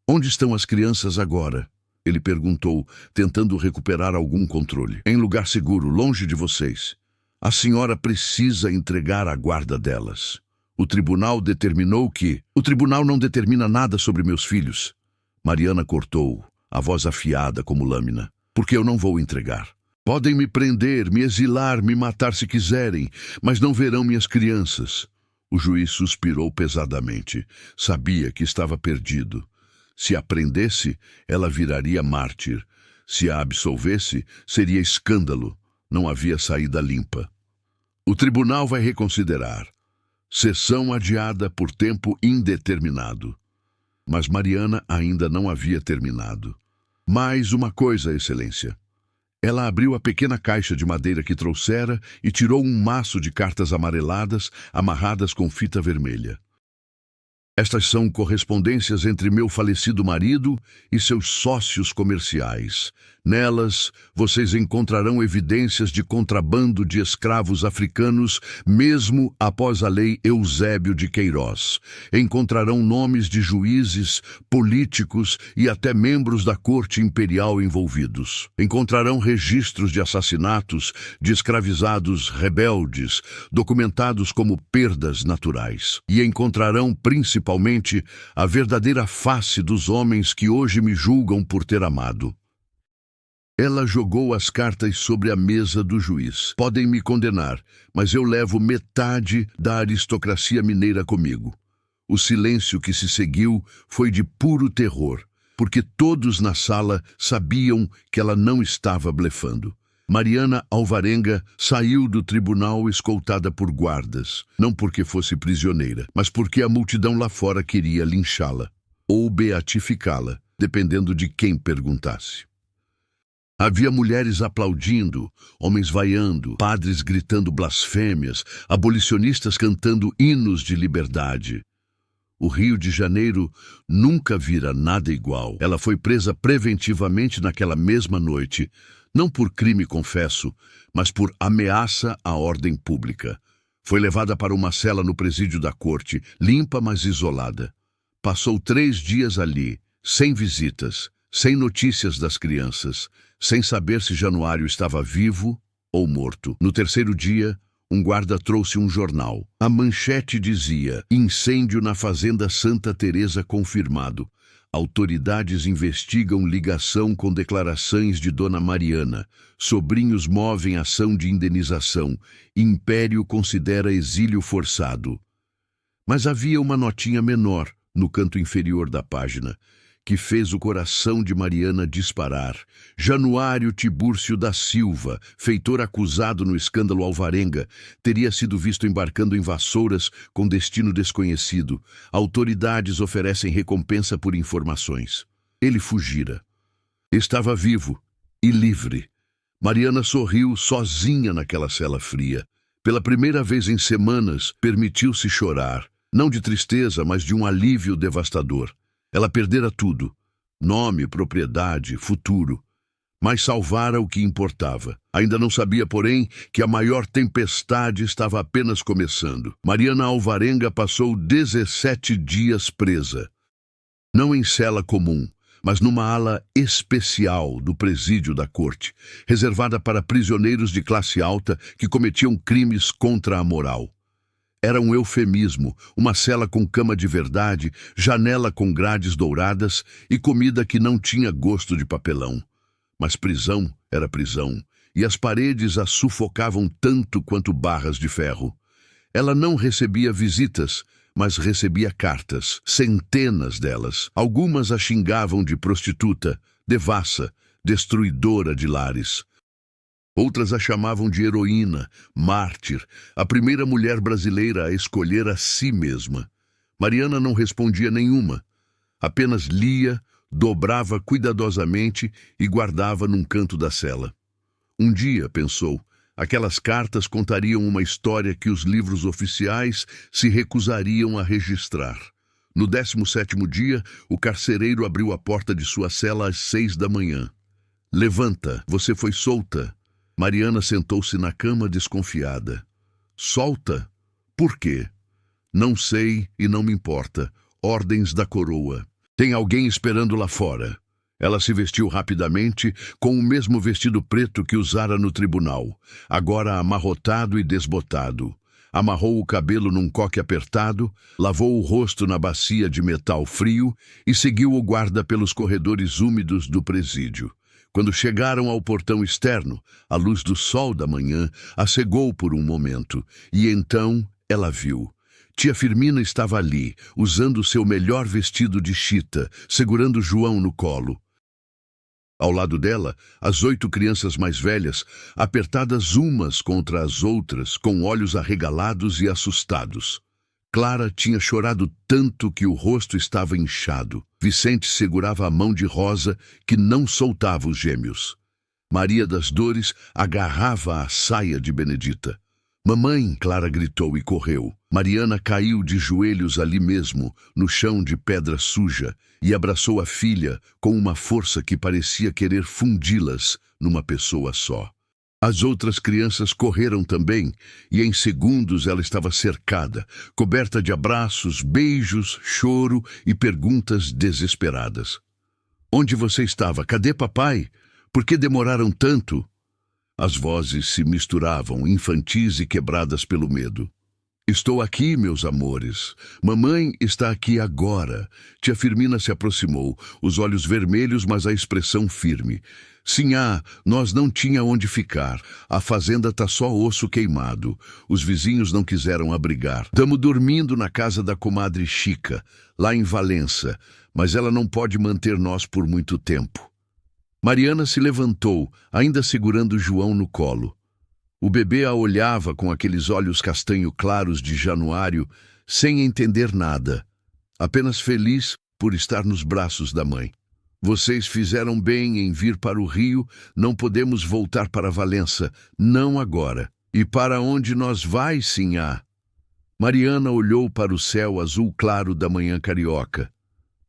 S1: Onde estão as crianças agora? Ele perguntou, tentando recuperar algum controle. Em lugar seguro, longe de vocês. A senhora precisa entregar a guarda delas. O tribunal determinou que... O tribunal não determina nada sobre meus filhos. Mariana cortou, a voz afiada como lâmina. Porque eu não vou entregar. Podem me prender, me exilar, me matar se quiserem, mas não verão minhas crianças. O juiz suspirou pesadamente. Sabia que estava perdido. Se a prendesse, ela viraria mártir. Se a absolvesse, seria escândalo. Não havia saída limpa. O tribunal vai reconsiderar. Sessão adiada por tempo indeterminado. Mas Mariana ainda não havia terminado. Mais uma coisa, Excelência. Ela abriu a pequena caixa de madeira que trouxera e tirou um maço de cartas amareladas amarradas com fita vermelha. Estas são correspondências entre meu falecido marido e seus sócios comerciais. Nelas, vocês encontrarão evidências de contrabando de escravos africanos, mesmo após a lei Eusébio de Queiroz. Encontrarão nomes de juízes, políticos e até membros da corte imperial envolvidos. Encontrarão registros de assassinatos de escravizados rebeldes, documentados como perdas naturais. E encontrarão, principalmente, a verdadeira face dos homens que hoje me julgam por ter amado. Ela jogou as cartas sobre a mesa do juiz. Podem me condenar, mas eu levo metade da aristocracia mineira comigo. O silêncio que se seguiu foi de puro terror, porque todos na sala sabiam que ela não estava blefando. Mariana Alvarenga saiu do tribunal escoltada por guardas, não porque fosse prisioneira, mas porque a multidão lá fora queria linchá-la, ou beatificá-la, dependendo de quem perguntasse. Havia mulheres aplaudindo, homens vaiando, padres gritando blasfêmias, abolicionistas cantando hinos de liberdade. O Rio de Janeiro nunca vira nada igual. Ela foi presa preventivamente naquela mesma noite, não por crime confesso, mas por ameaça à ordem pública. Foi levada para uma cela no presídio da corte, limpa mas isolada. Passou 3 dias ali, sem visitas, sem notícias das crianças, sem saber se Januário estava vivo ou morto. No 3º dia, um guarda trouxe um jornal. A manchete dizia: incêndio na fazenda Santa Teresa confirmado. Autoridades investigam ligação com declarações de Dona Mariana. Sobrinhos movem ação de indenização. Império considera exílio forçado. Mas havia uma notinha menor no canto inferior da página, que fez o coração de Mariana disparar. Januário Tibúrcio da Silva, feitor acusado no escândalo Alvarenga, teria sido visto embarcando em Vassouras com destino desconhecido. Autoridades oferecem recompensa por informações. Ele fugira. Estava vivo e livre. Mariana sorriu sozinha naquela cela fria. Pela primeira vez em semanas, permitiu-se chorar, não de tristeza, mas de um alívio devastador. Ela perdera tudo, nome, propriedade, futuro, mas salvara o que importava. Ainda não sabia, porém, que a maior tempestade estava apenas começando. Mariana Alvarenga passou 17 dias presa, não em cela comum, mas numa ala especial do presídio da corte, reservada para prisioneiros de classe alta que cometiam crimes contra a moral. Era um eufemismo, uma cela com cama de verdade, janela com grades douradas e comida que não tinha gosto de papelão. Mas prisão era prisão, e as paredes a sufocavam tanto quanto barras de ferro. Ela não recebia visitas, mas recebia cartas, centenas delas. Algumas a xingavam de prostituta, devassa, destruidora de lares. Outras a chamavam de heroína, mártir, a primeira mulher brasileira a escolher a si mesma. Mariana não respondia nenhuma. Apenas lia, dobrava cuidadosamente e guardava num canto da cela. Um dia, pensou, aquelas cartas contariam uma história que os livros oficiais se recusariam a registrar. No 17º dia, o carcereiro abriu a porta de sua cela às 6 da manhã. Levanta, você foi solta. Mariana sentou-se na cama desconfiada. Solta? Por quê? Não sei e não me importa. Ordens da coroa. Tem alguém esperando lá fora. Ela se vestiu rapidamente, com o mesmo vestido preto que usara no tribunal, agora amarrotado e desbotado. Amarrou o cabelo num coque apertado, lavou o rosto na bacia de metal frio e seguiu o guarda pelos corredores úmidos do presídio. Quando chegaram ao portão externo, a luz do sol da manhã a cegou por um momento, e então ela viu. Tia Firmina estava ali, usando seu melhor vestido de chita, segurando João no colo. Ao lado dela, as 8 crianças mais velhas, apertadas umas contra as outras, com olhos arregalados e assustados. Clara tinha chorado tanto que o rosto estava inchado. Vicente segurava a mão de Rosa, que não soltava os gêmeos. Maria das Dores agarrava a saia de Benedita. Mamãe! Clara gritou e correu. Mariana caiu de joelhos ali mesmo, no chão de pedra suja, e abraçou a filha com uma força que parecia querer fundi-las numa pessoa só. As outras crianças correram também, e em segundos ela estava cercada, coberta de abraços, beijos, choro e perguntas desesperadas. Onde você estava? Cadê papai? Por que demoraram tanto? As vozes se misturavam, infantis e quebradas pelo medo. Estou aqui, meus amores. Mamãe está aqui agora. Tia Firmina se aproximou, os olhos vermelhos, mas a expressão firme. Sinhá, nós não tinha onde ficar. A fazenda tá só osso queimado. Os vizinhos não quiseram abrigar. Tamo dormindo na casa da comadre Chica, lá em Valença, mas ela não pode manter nós por muito tempo. Mariana se levantou, ainda segurando João no colo. O bebê a olhava com aqueles olhos castanho claros de Januário, sem entender nada, apenas feliz por estar nos braços da mãe. Vocês fizeram bem em vir para o Rio, não podemos voltar para Valença, não agora. E para onde nós vai, sinhá? Mariana olhou para o céu azul claro da manhã carioca.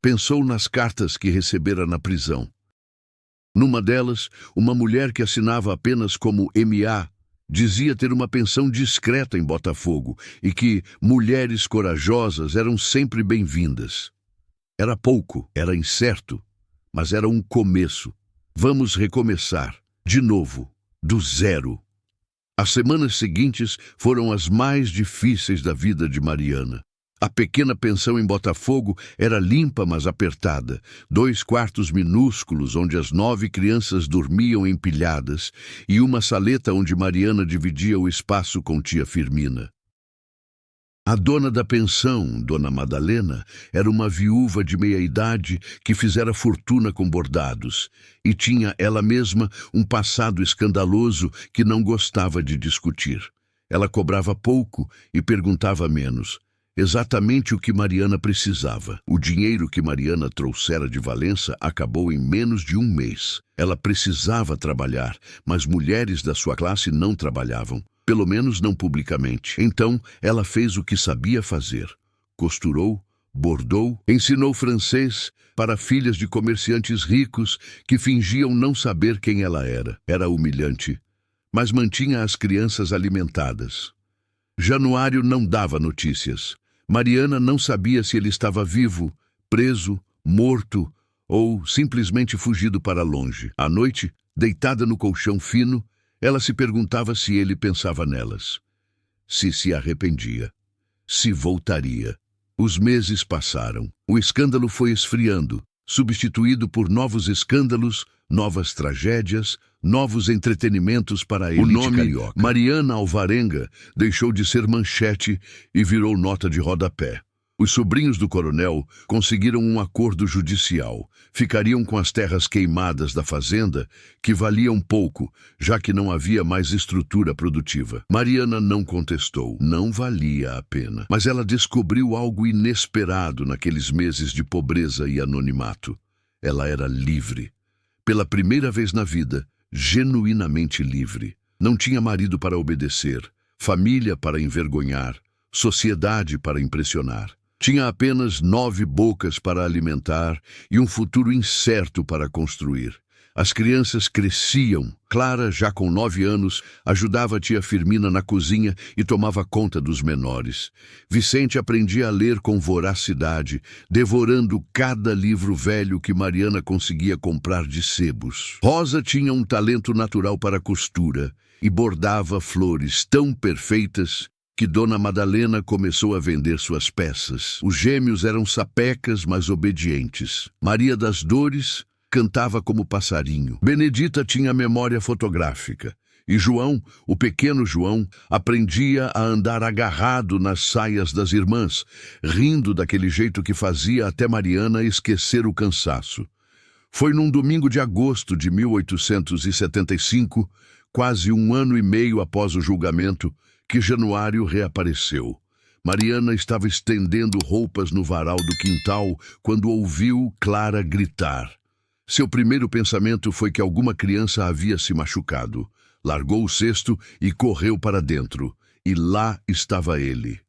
S1: Pensou nas cartas que recebera na prisão. Numa delas, uma mulher que assinava apenas como M.A., dizia ter uma pensão discreta em Botafogo e que mulheres corajosas eram sempre bem-vindas. Era pouco, era incerto, mas era um começo. Vamos recomeçar, de novo, do zero. As semanas seguintes foram as mais difíceis da vida de Mariana. A pequena pensão em Botafogo era limpa, mas apertada. 2 quartos minúsculos onde as 9 crianças dormiam empilhadas e uma saleta onde Mariana dividia o espaço com tia Firmina. A dona da pensão, Dona Madalena, era uma viúva de meia-idade que fizera fortuna com bordados e tinha ela mesma um passado escandaloso que não gostava de discutir. Ela cobrava pouco e perguntava menos. Exatamente o que Mariana precisava. O dinheiro que Mariana trouxera de Valença acabou em menos de um mês. Ela precisava trabalhar, mas mulheres da sua classe não trabalhavam, pelo menos não publicamente. Então, ela fez o que sabia fazer. Costurou, bordou, ensinou francês para filhas de comerciantes ricos que fingiam não saber quem ela era. Era humilhante, mas mantinha as crianças alimentadas. Januário não dava notícias. Mariana não sabia se ele estava vivo, preso, morto ou simplesmente fugido para longe. À noite, deitada no colchão fino, ela se perguntava se ele pensava nelas, se arrependia, se voltaria. Os meses passaram. O escândalo foi esfriando, substituído por novos escândalos, novas tragédias, novos entretenimentos para a elite carioca. Mariana Alvarenga deixou de ser manchete e virou nota de rodapé. Os sobrinhos do coronel conseguiram um acordo judicial. Ficariam com as terras queimadas da fazenda, que valiam pouco, já que não havia mais estrutura produtiva. Mariana não contestou. Não valia a pena. Mas ela descobriu algo inesperado naqueles meses de pobreza e anonimato. Ela era livre. Pela primeira vez na vida, genuinamente livre. Não tinha marido para obedecer, família para envergonhar, sociedade para impressionar. Tinha apenas 9 bocas para alimentar e um futuro incerto para construir. As crianças cresciam. Clara, já com 9 anos, ajudava a tia Firmina na cozinha e tomava conta dos menores. Vicente aprendia a ler com voracidade, devorando cada livro velho que Mariana conseguia comprar de sebos. Rosa tinha um talento natural para costura e bordava flores tão perfeitas que Dona Madalena começou a vender suas peças. Os gêmeos eram sapecas, mas obedientes. Maria das Dores cantava como passarinho. Benedita tinha memória fotográfica. E João, o pequeno João, aprendia a andar agarrado nas saias das irmãs, rindo daquele jeito que fazia até Mariana esquecer o cansaço. Foi num domingo de agosto de 1875, quase 1 ano e meio após o julgamento, que Januário reapareceu. Mariana estava estendendo roupas no varal do quintal quando ouviu Clara gritar. Seu primeiro pensamento foi que alguma criança havia se machucado. Largou o cesto e correu para dentro. e lá estava ele.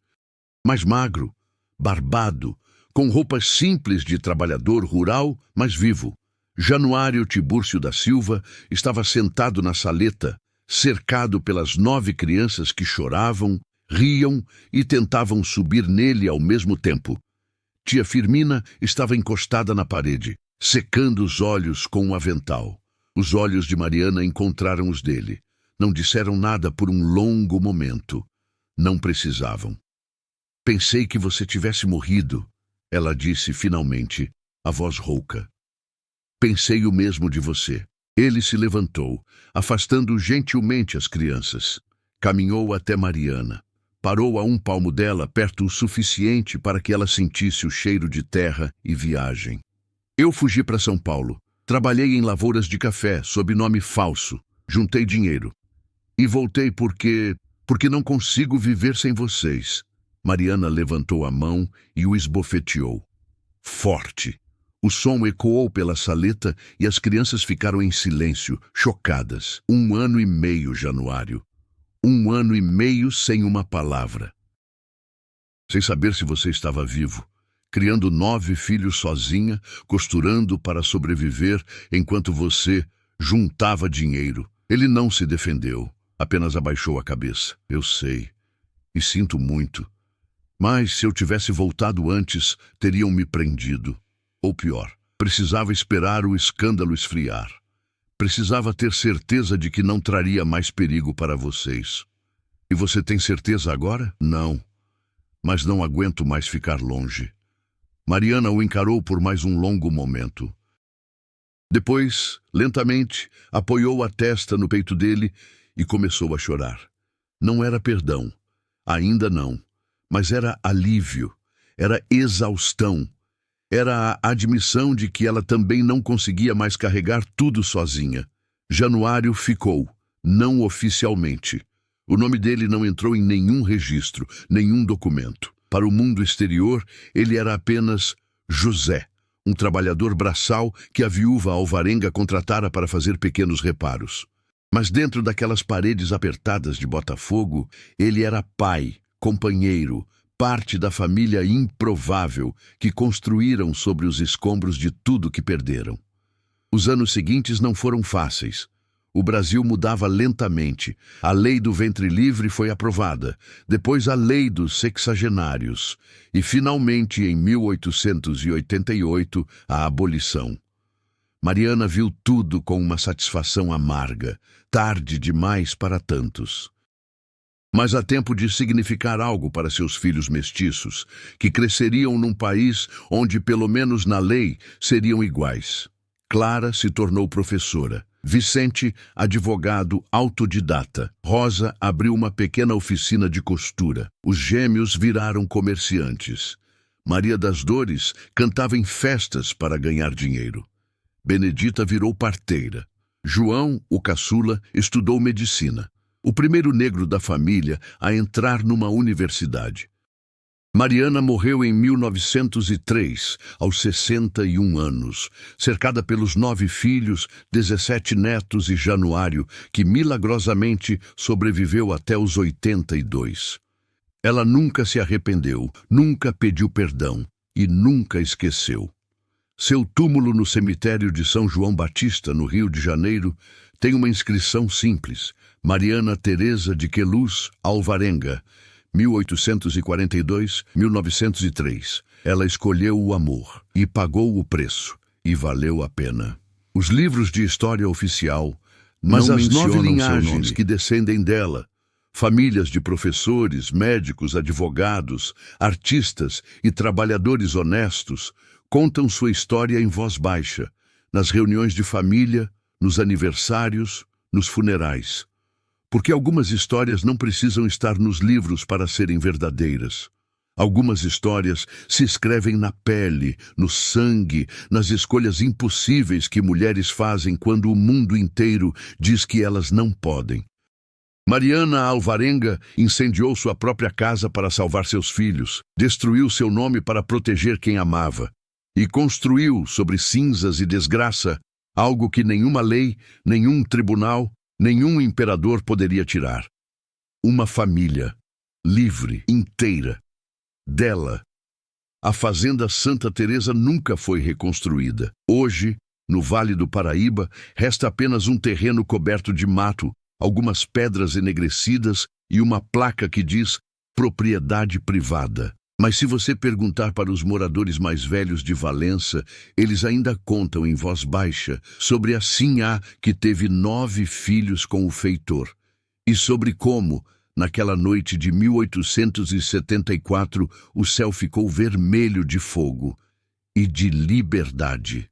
S1: Mais magro, barbado, com roupas simples de trabalhador rural, mas vivo. Januário Tibúrcio da Silva estava sentado na saleta, cercado pelas 9 crianças que choravam, riam e tentavam subir nele ao mesmo tempo. Tia Firmina estava encostada na parede, secando os olhos com um avental. Os olhos de Mariana encontraram os dele. Não disseram nada por um longo momento. Não precisavam. Pensei que você tivesse morrido, ela disse finalmente, a voz rouca. Pensei o mesmo de você. Ele se levantou, afastando gentilmente as crianças. Caminhou até Mariana. Parou a um palmo dela, perto o suficiente para que ela sentisse o cheiro de terra e viagem. Eu fugi para São Paulo. Trabalhei em lavouras de café, sob nome falso. Juntei dinheiro. E voltei porque não consigo viver sem vocês. Mariana levantou a mão e o esbofeteou. Forte. O som ecoou pela saleta e as crianças ficaram em silêncio, chocadas. 1 ano e meio, Januário. 1 ano e meio sem uma palavra. Sem saber se você estava vivo, criando 9 filhos sozinha, costurando para sobreviver enquanto você juntava dinheiro. Ele não se defendeu, apenas abaixou a cabeça. Eu sei, e sinto muito. Mas se eu tivesse voltado antes, teriam me prendido. Ou pior, precisava esperar o escândalo esfriar. Precisava ter certeza de que não traria mais perigo para vocês. E você tem certeza agora? Não. Mas não aguento mais ficar longe. Mariana o encarou por mais um longo momento. Depois, lentamente, apoiou a testa no peito dele e começou a chorar. Não era perdão. Ainda não. Mas era alívio. Era exaustão. Era a admissão de que ela também não conseguia mais carregar tudo sozinha. Januário ficou, não oficialmente. O nome dele não entrou em nenhum registro, nenhum documento. Para o mundo exterior, ele era apenas José, um trabalhador braçal que a viúva alvarenga contratara para fazer pequenos reparos. Mas dentro daquelas paredes apertadas de Botafogo, ele era pai, companheiro, parte da família improvável que construíram sobre os escombros de tudo que perderam. Os anos seguintes não foram fáceis. O Brasil mudava lentamente. A lei do ventre livre foi aprovada, depois a lei dos sexagenários e, finalmente, em 1888, a abolição. Mariana viu tudo com uma satisfação amarga, tarde demais para tantos. Mas há tempo de significar algo para seus filhos mestiços, que cresceriam num país onde, pelo menos na lei, seriam iguais. Clara se tornou professora. Vicente, advogado autodidata. Rosa abriu uma pequena oficina de costura. Os gêmeos viraram comerciantes. Maria das Dores cantava em festas para ganhar dinheiro. Benedita virou parteira. João, o caçula, estudou medicina. O primeiro negro da família a entrar numa universidade. Mariana morreu em 1903, aos 61 anos, cercada pelos 9 filhos, 17 netos e Januário, que milagrosamente sobreviveu até os 82. Ela nunca se arrependeu, nunca pediu perdão e nunca esqueceu. Seu túmulo no cemitério de São João Batista, no Rio de Janeiro, tem uma inscrição simples: Mariana Teresa de Queluz Alvarenga, 1842-1903. Ela escolheu o amor e pagou o preço, e valeu a pena. Os livros de história oficial mas não as 9 linhagens que descendem dela, famílias de professores, médicos, advogados, artistas e trabalhadores honestos, contam sua história em voz baixa, nas reuniões de família, nos aniversários, nos funerais. Porque algumas histórias não precisam estar nos livros para serem verdadeiras. Algumas histórias se escrevem na pele, no sangue, nas escolhas impossíveis que mulheres fazem quando o mundo inteiro diz que elas não podem. Mariana Alvarenga incendiou sua própria casa para salvar seus filhos, destruiu seu nome para proteger quem amava e construiu, sobre cinzas e desgraça, algo que nenhuma lei, nenhum tribunal, nenhum imperador poderia tirar: uma família. livre, inteira. Dela, a fazenda Santa Teresa nunca foi reconstruída. Hoje, no Vale do Paraíba, resta apenas um terreno coberto de mato, algumas pedras enegrecidas e uma placa que diz propriedade privada. Mas se você perguntar para os moradores mais velhos de Valença, eles ainda contam em voz baixa sobre a Sinhá que teve 9 filhos com o feitor, e sobre como, naquela noite de 1874, o céu ficou vermelho de fogo e de liberdade.